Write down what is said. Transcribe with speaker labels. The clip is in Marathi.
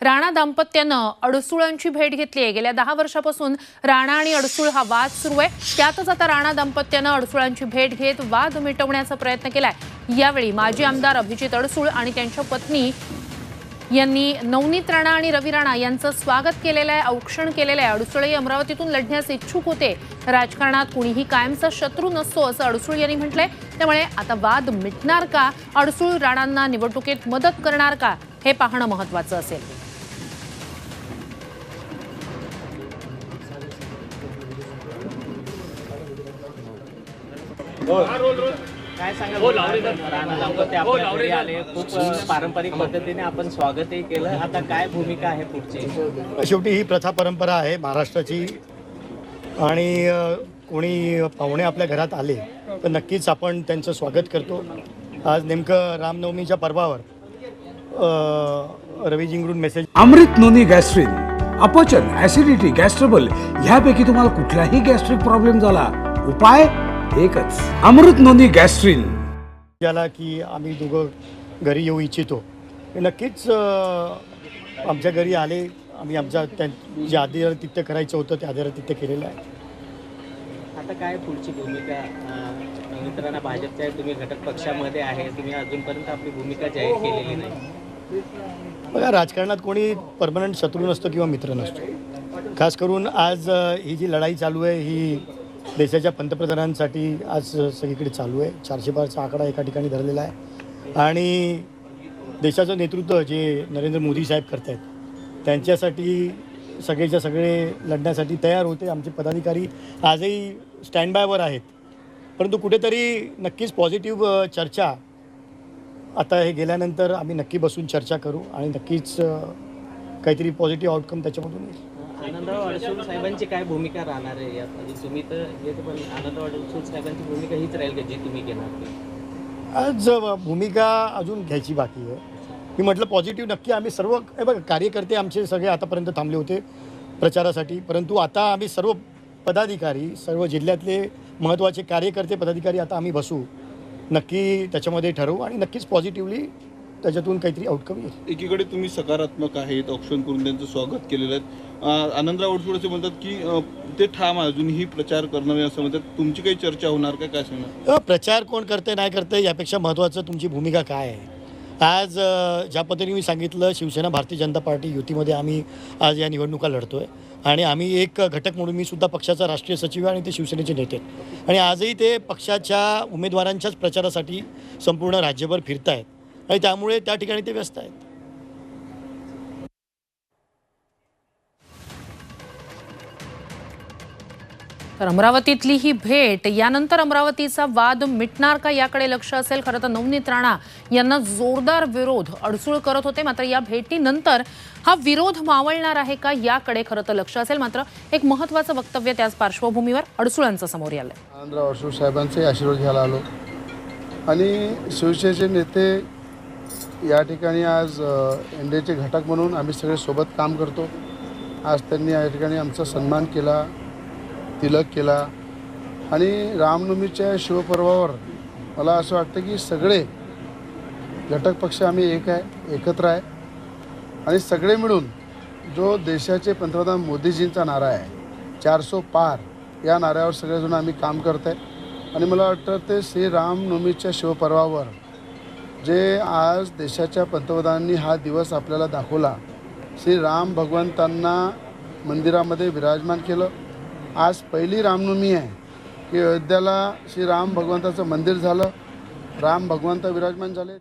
Speaker 1: राणा दाम्पत्यानं अडसुळांची भेट घेतली आहे। गेल्या 10 वर्षापासून राणा आणि अडसूळ हा वाद सुरू आहे। त्यातच आता राणा दाम्पत्यानं अडसुळांची भेट घेत वाद मिटवण्याचा प्रयत्न केलाय। यावेळी माजी आमदार अभिजित अडसूळ आणि त्यांच्या पत्नी यांनी नवनीत राणा आणि रवी राणा यांचं स्वागत केलेलं आहे, औक्षण केलेलं आहे। अडसूळही अमरावतीतून लढण्यास इच्छुक होते। राजकारणात कुणीही कायमचा शत्रू नसतो असं अडसूळ यांनी म्हटलंय। त्यामुळे आता वाद मिटणार का, अडसूळ राणांना निवडणुकीत मदत करणार का, हे पाहणं महत्त्वाचं असेल।
Speaker 2: काय सांगाल राणा दाम्पत्य आपल्या घरी आले, खूप पारंपरिक पद्धतीने आपण स्वागतही केलं, आता काय भूमिका आहे पुढची?
Speaker 3: शेवटी ही प्रथा परंपरा आहे महाराष्ट्राची आणि कोणी पाहुणे आपल्या घरात आले तर नक्कीच आपण त्यांचं स्वागत करतो। आज नेमकं रामनवमीच्या पर्वावर रवीजींकडून मेसेज,
Speaker 4: अमृत नोनी गॅस्ट्रिन, अपचन, ऍसिडिटी, गॅस्ट्रबल ह्यापैकी तुम्हाला कुठलाही गॅस्ट्रिक प्रॉब्लेम झाला, उपाय एकच, अमृत नोनी गॅस्ट्रिन।
Speaker 3: ज्याला की आम्ही दोघं घरी येऊ इच्छितो, नक्कीच आमच्या घरी आले। आम्ही आमच्या जे आदरातिथ्य करायचं होतं ते आदरातिथ्य केलेलं आहे।
Speaker 2: आता काय पुढची भूमिका? मित्रांना भाजपच्या तुम्ही घटक पक्षामध्ये आहे, तुम्ही अजूनपर्यंत आपली भूमिका जाहीर केलेली नाही।
Speaker 3: बघा, राजकारणात कोणी परमनंट शत्रू नसतो किंवा मित्र नसतो। खास करून आज ही जी लढाई चालू आहे ही देशाच्या पंतप्रधानांसाठी आज सगळीकडे चालू आहे। 400 पारचा आकडा एका ठिकाणी धरलेला आहे आणि देशाचं नेतृत्व जे नरेंद्र मोदी साहेब करत आहेत त्यांच्यासाठी सगळेच्या सगळे लढण्यासाठी तयार होते। आमचे पदाधिकारी आजही स्टँड बायवर आहेत, परंतु कुठेतरी नक्कीच पॉझिटिव्ह चर्चा आता हे गेल्यानंतर आम्ही नक्की बसून चर्चा करू आणि नक्कीच काहीतरी पॉझिटिव्ह आउटकम त्याच्यामधून येईल।
Speaker 2: आनंदराव अडसूळ साहेबांची काय भूमिका राहणार आहे यात? तुम्ही तर येते, पण आनंदराव अडसूळ साहेबांची भूमिका हीच राहील का जी तुम्ही घेणार?
Speaker 3: आज भूमिका अजून घ्यायची बाकी आहे। मी म्हटलं पॉझिटिव्ह नक्की आम्ही सर्व बघा कार्यकर्ते आमचे सगळे आतापर्यंत थांबले होते प्रचारासाठी, परंतु आता आम्ही सर्व पदाधिकारी, सर्व जिल्ह्यातले महत्त्वाचे कार्यकर्ते पदाधिकारी आता आम्ही बसू, नक्की त्याच्यामध्ये ठरवू आणि नक्कीच पॉझिटिव्हली त्याच्यातून काहीतरी आउटकम येईल।
Speaker 5: एकीकडे तुम्ही सकारात्मक आहेत, औक्षण करून त्यांचं स्वागत केलेलं आहे। आनंदराव अडसूळ असे म्हणतात की ते ठाम अजूनही प्रचार करणार आहे असं म्हणतात, तुमची काही चर्चा होणार का, काय सांगणार?
Speaker 3: प्रचार कोण करते नाही करते यापेक्षा महत्त्वाचं तुमची भूमिका काय आहे। आज ज्या पद्धतीने मी सांगितलं, शिवसेना भारतीय जनता पार्टी युतीमध्ये आम्ही आज या निवडणुका लढतो आहे आणि आम्ही एक घटक म्हणून मी सुद्धा पक्षाचा राष्ट्रीय सचिव आहे आणि ते शिवसेनेचे नेते आहेत आणि आजही ते पक्षाच्या उमेदवारांच्याच प्रचारासाठी संपूर्ण राज्यभर फिरत आहेत आणि त्यामुळे त्या ठिकाणी ते व्यस्त आहेत।
Speaker 1: तर अमरावतीतली ही भेट यानंतर अमरावतीचा वाद मिटणार का याकडे लक्ष असेल। खरं तर नवनीत राणा यांना जोरदार विरोध अडसूळ करत होते, मात्र या भेटीनंतर हा विरोध मावळणार आहे का याकडे खरं तर लक्ष असेल। मात्र एक महत्त्वाचं वक्तव्य त्याच पार्श्वभूमीवर अडसूळांचं समोर आलंय।
Speaker 6: आनंदराव अडसूळ साहेबांचे आशीर्वाद घ्यायला आलो आणि शिवसेनेचे नेते या ठिकाणी आज एनडीएचे घटक म्हणून आम्ही सगळे सोबत काम करतो। आज त्यांनी या ठिकाणी आमचा सन्मान केला, तिलक केला आणि रामनवमीच्या शिवपर्वावर मला असं वाटतं की सगळे घटक पक्ष आम्ही एकत्र आहे आणि सगळे मिळून जो देशाचे पंतप्रधान मोदीजींचा नारा आहे 400 पार, या नाऱ्यावर सगळेजण आम्ही काम करत आहे आणि मला वाटतं ते श्रीरामनवमीच्या शिवपर्वावर जे आज देशाच्या पंतप्रधानांनी हा दिवस आपल्याला दाखवला, श्रीराम भगवंतांना मंदिरामध्ये विराजमान केलं। आज पहिली रामनवमी आहे की अयोध्याला श्रीराम भगवंताचं मंदिर झालं, राम भगवंत विराजमान झाले।